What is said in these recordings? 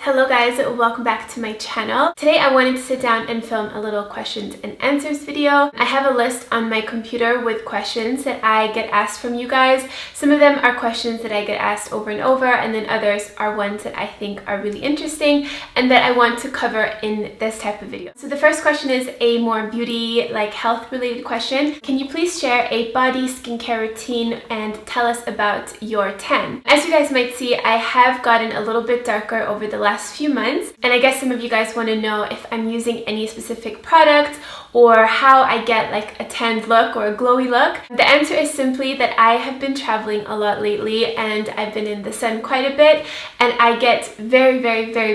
Hello guys, welcome back to my channel. Today I wanted to sit down and film a little questions and answers video. I have a list on my computer with questions that I get asked from you guys. Some of them are questions that I get asked over and over, and then others are ones that I think are really interesting and that I want to cover in this type of video. So the first question is a more beauty, like health related question. Can you please share a body skincare routine and tell us about your tan? As you guys might see, I have gotten a little bit darker over the last few months, and I guess some of you guys want to know if I'm using any specific product or how I get like a tanned look or a glowy look. The answer is simply that I have been traveling a lot lately and I've been in the sun quite a bit, and I get very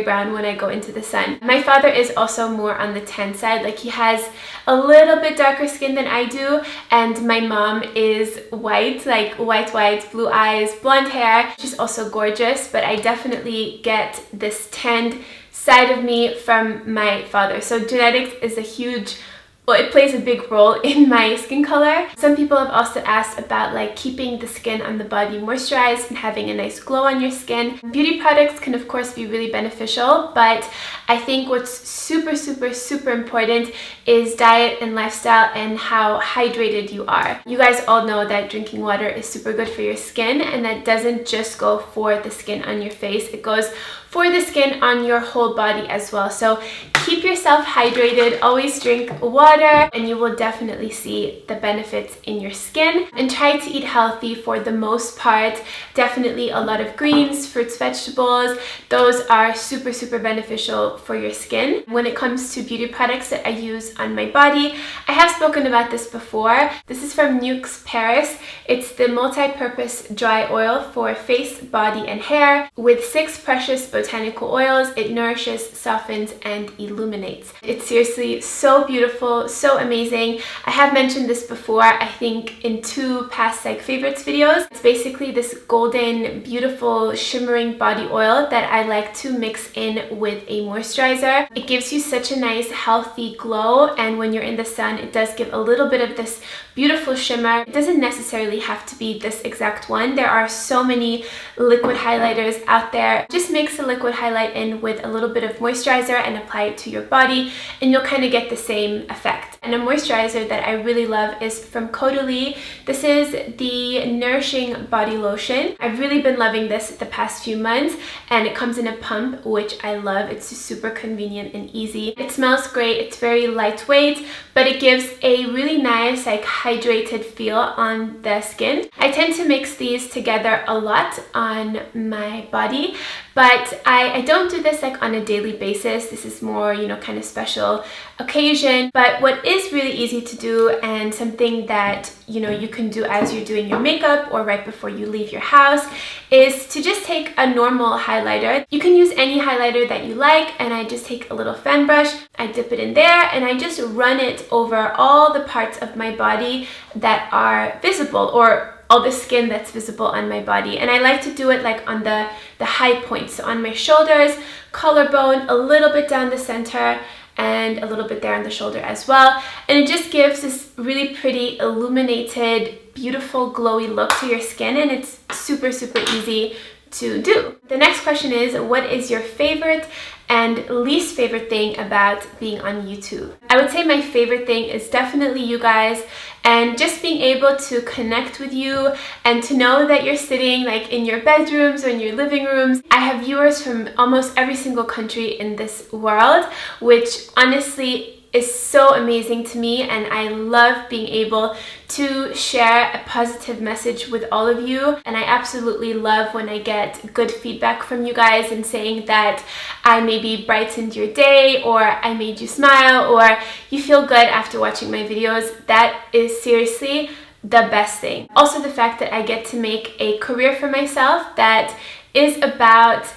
brown when I go into the sun. My father is also more on the tan side, like he has a little bit darker skin than I do, and my mom is white, like white, blue eyes, blonde hair. She's also gorgeous, but I definitely get this tanned side of me from my father. So genetics is a huge, well, it plays a big role in my skin color. Some people have also asked about like keeping the skin on the body moisturized and having a nice glow on your skin. Beauty products can of course be really beneficial, but I think what's super important is diet and lifestyle and how hydrated you are. You guys all know that drinking water is super good for your skin, and that doesn't just go for the skin on your face, it goes for the skin on your whole body as well. So keep yourself hydrated, always drink water, and you will definitely see the benefits in your skin. And try to eat healthy for the most part. Definitely a lot of greens, fruits, vegetables. Those are super beneficial for your skin. When it comes to beauty products that I use on my body, I have spoken about this before. This is from NUXE Paris. It's the multi-purpose dry oil for face, body, and hair. With 6 precious botanical oils, it nourishes, softens, and illuminates. It's seriously so beautiful, so amazing. I have mentioned this before, I think in 2 past like favorites videos. It's basically this golden, beautiful, shimmering body oil that I like to mix in with a moisturizer. It gives you such a nice healthy glow, and when you're in the sun it does give a little bit of this beautiful shimmer. It doesn't necessarily have to be this exact one. There are so many liquid highlighters out there. Just mix a liquid highlight in with a little bit of moisturizer and apply it to your body, and you'll kind of get the same effect. And a moisturizer that I really love is from Caudalie. This is the Nourishing body lotion. I've really been loving this the past few months, and it comes in a pump, which I love. It's super convenient and easy. It smells great. It's very lightweight, but it gives a really nice like hydrated feel on the skin. I tend to mix these together a lot on my body, but I don't do this like on a daily basis. This is more, you know, kind of special occasion. But what is really easy to do, and something that, you know, you can do as you're doing your makeup or right before you leave your house, is to just take a normal highlighter. You can use any highlighter that you like, and I just take a little fan brush, I dip it in there, and I just run it over all the parts of my body that are visible, or all the skin that's visible on my body. And I like to do it like on the high points, so on my shoulders, collarbone, a little bit down the center, and a little bit there on the shoulder as well. And it just gives this really pretty illuminated, beautiful, glowy look to your skin, and it's super easy to do. The next question is, what is your favorite and least favorite thing about being on YouTube? I would say my favorite thing is definitely you guys, and just being able to connect with you and to know that you're sitting like in your bedrooms or in your living rooms. I have viewers from almost every single country in this world, which honestly is so amazing to me, and I love being able to share a positive message with all of you. And I absolutely love when I get good feedback from you guys and saying that I maybe brightened your day, or I made you smile, or you feel good after watching my videos. That is seriously the best thing. Also, the fact that I get to make a career for myself that is about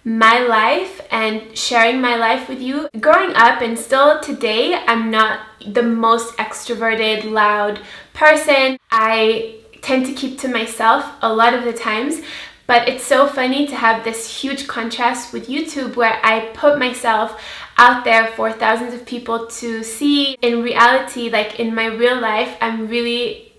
my life and sharing my life with you. Growing up and still today, I'm not the most extroverted, loud person. I tend to keep to myself a lot of the times, but it's so funny to have this huge contrast with YouTube, where I put myself out there for thousands of people to see. In reality, like in my real life, I'm really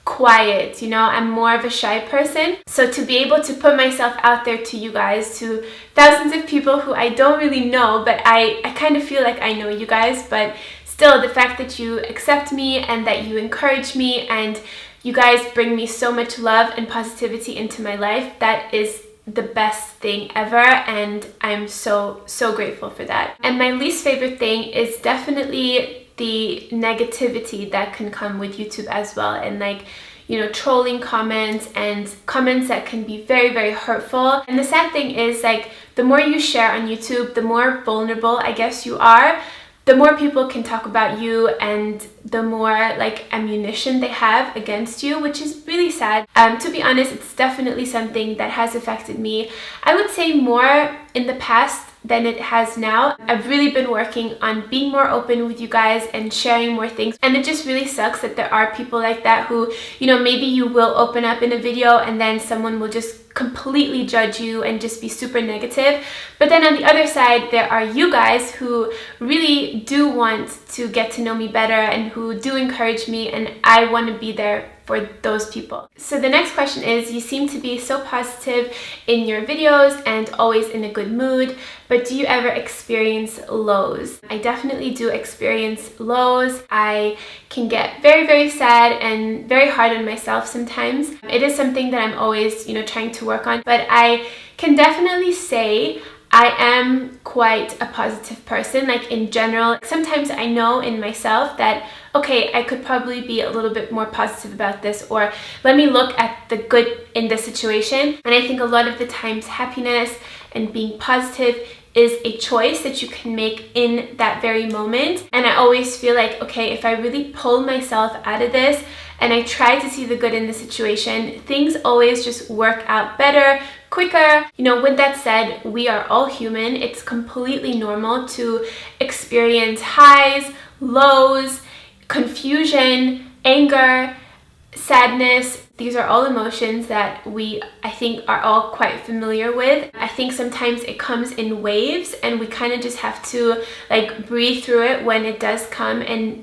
quiet, you know, I'm more of a shy person. So to be able to put myself out there to you guys, to thousands of people who I don't really know, but I kind of feel like I know you guys, but still the fact that you accept me and that you encourage me and you guys bring me so much love and positivity into my life, that is the best thing ever, and I'm so grateful for that. And my least favorite thing is definitely the negativity that can come with YouTube as well, and like, you know, trolling comments and comments that can be very hurtful. And the sad thing is, like, the more you share on YouTube, the more vulnerable I guess you are, the more people can talk about you and the more like ammunition they have against you, which is really sad. To be honest, it's definitely something that has affected me, I would say, more in the past than it has now. I've really been working on being more open with you guys and sharing more things, and it just really sucks that there are people like that who, you know, maybe you will open up in a video and then someone will just completely judge you and just be super negative. But then on the other side, there are you guys who really do want to get to know me better and who do encourage me, and I want to be there for those people. So the next question is, you seem to be so positive in your videos and always in a good mood, but do you ever experience lows? I definitely do experience lows. I can get very sad and very hard on myself sometimes. It is something that I'm always, you know, trying to work on, but I can definitely say I am quite a positive person, like in general. Sometimes I know in myself that, okay, I could probably be a little bit more positive about this, or let me look at the good in the situation. And I think a lot of the times happiness and being positive is a choice that you can make in that very moment. And I always feel like, okay, if I really pull myself out of this and I try to see the good in the situation, things always just work out better, quicker. You know, with that said, we are all human. It's completely normal to experience highs, lows, confusion, anger, sadness. These are all emotions that I think, are all quite familiar with. I think sometimes it comes in waves and we kind of just have to like breathe through it when it does come and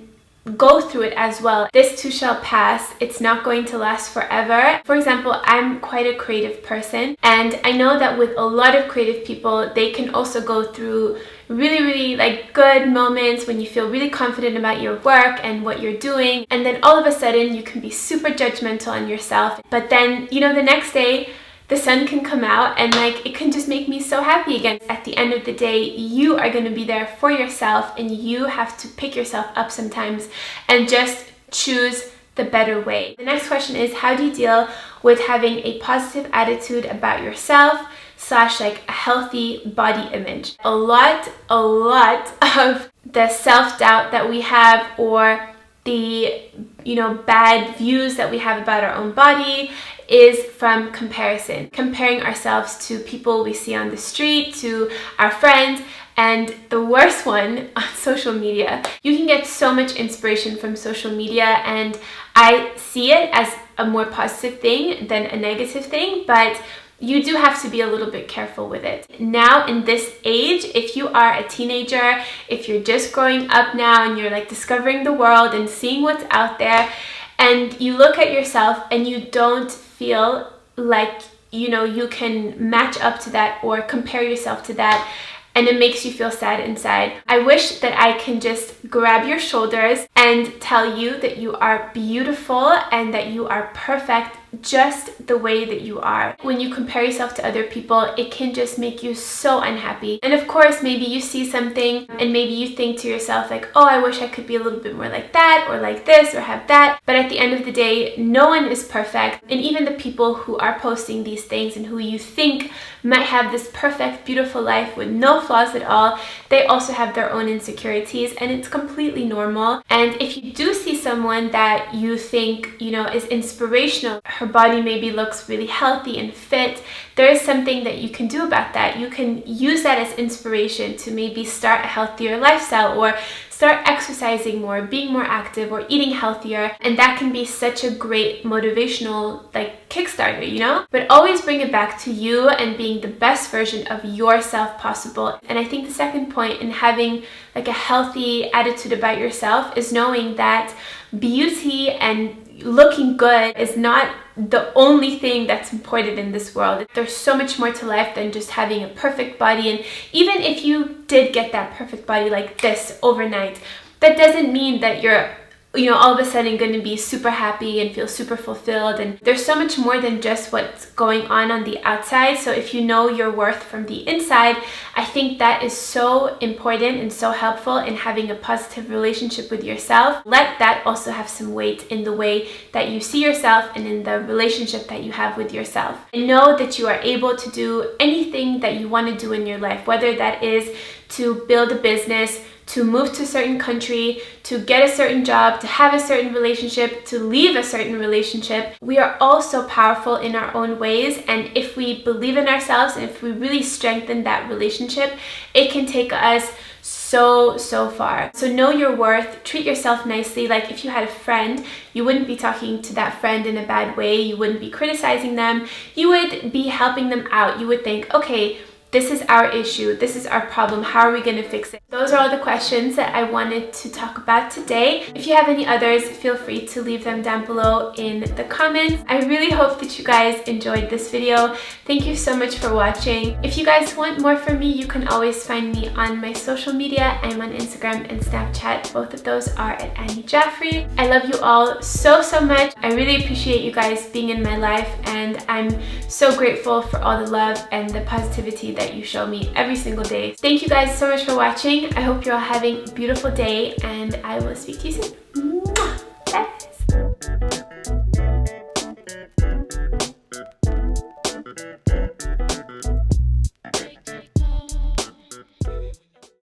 go through it as well. This too shall pass. It's not going to last forever. For example, I'm quite a creative person, and I know that with a lot of creative people, they can also go through really like good moments when you feel really confident about your work and what you're doing, and then all of a sudden you can be super judgmental on yourself. But then, you know, the next day the sun can come out and like it can just make me so happy again. At the end of the day, you are going to be there for yourself, and you have to pick yourself up sometimes and just choose the better way. The next question is, how do you deal with having a positive attitude about yourself / like a healthy body image? A lot of the self-doubt that we have, or the, you know, bad views that we have about our own body, is from comparison. Comparing ourselves to people we see on the street, to our friends, and the worst one, on social media. You can get so much inspiration from social media, and I see it as a more positive thing than a negative thing, but you do have to be a little bit careful with it. Now in this age, if you are a teenager, if you're just growing up now and you're like discovering the world and seeing what's out there, and you look at yourself and you don't feel like, you know, you can match up to that or compare yourself to that, and it makes you feel sad inside, I wish that I can just grab your shoulders and tell you that you are beautiful and that you are perfect just the way that you are. When you compare yourself to other people, it can just make you so unhappy. And of course, maybe you see something and maybe you think to yourself like, oh, I wish I could be a little bit more like that, or like this, or have that. But at the end of the day, no one is perfect. And even the people who are posting these things and who you think might have this perfect, beautiful life with no flaws at all, they also have their own insecurities, and it's completely normal. And if you do see someone that you think, you know, is inspirational, her body maybe looks really healthy and fit, there is something that you can do about that. You can use that as inspiration to maybe start a healthier lifestyle, or start start exercising more, being more active, or eating healthier, and that can be such a great motivational like kickstarter, you know? But always bring it back to you and being the best version of yourself possible. And I think the second point in having like a healthy attitude about yourself is knowing that beauty and looking good is not the only thing that's important in this world. There's so much more to life than just having a perfect body. And even if you did get that perfect body like this overnight, that doesn't mean that you're all of a sudden going to be super happy and feel super fulfilled. And there's so much more than just what's going on the outside. So if you know your worth from the inside, I think that is so important and so helpful in having a positive relationship with yourself. Let that also have some weight in the way that you see yourself and in the relationship that you have with yourself. And know that you are able to do anything that you want to do in your life, whether that is to build a business, to move to a certain country, to get a certain job, to have a certain relationship, to leave a certain relationship. We are all so powerful in our own ways, and if we believe in ourselves and if we really strengthen that relationship, it can take us so far. So know your worth, treat yourself nicely. Like if you had a friend, you wouldn't be talking to that friend in a bad way, you wouldn't be criticizing them, you would be helping them out. You would think, okay, this is our issue, this is our problem, how are we going to fix it? Those are all the questions that I wanted to talk about today. If you have any others, feel free to leave them down below in the comments. I really hope that you guys enjoyed this video. Thank you so much for watching. If you guys want more from me, you can always find me on my social media. I'm on Instagram and Snapchat. Both of those are at AnnieJaffrey. I love you all so much. I really appreciate you guys being in my life, and I'm so grateful for all the love and the positivity that you show me every single day. Thank you guys so much for watching. I hope you're all having a beautiful day, and I will speak to you soon.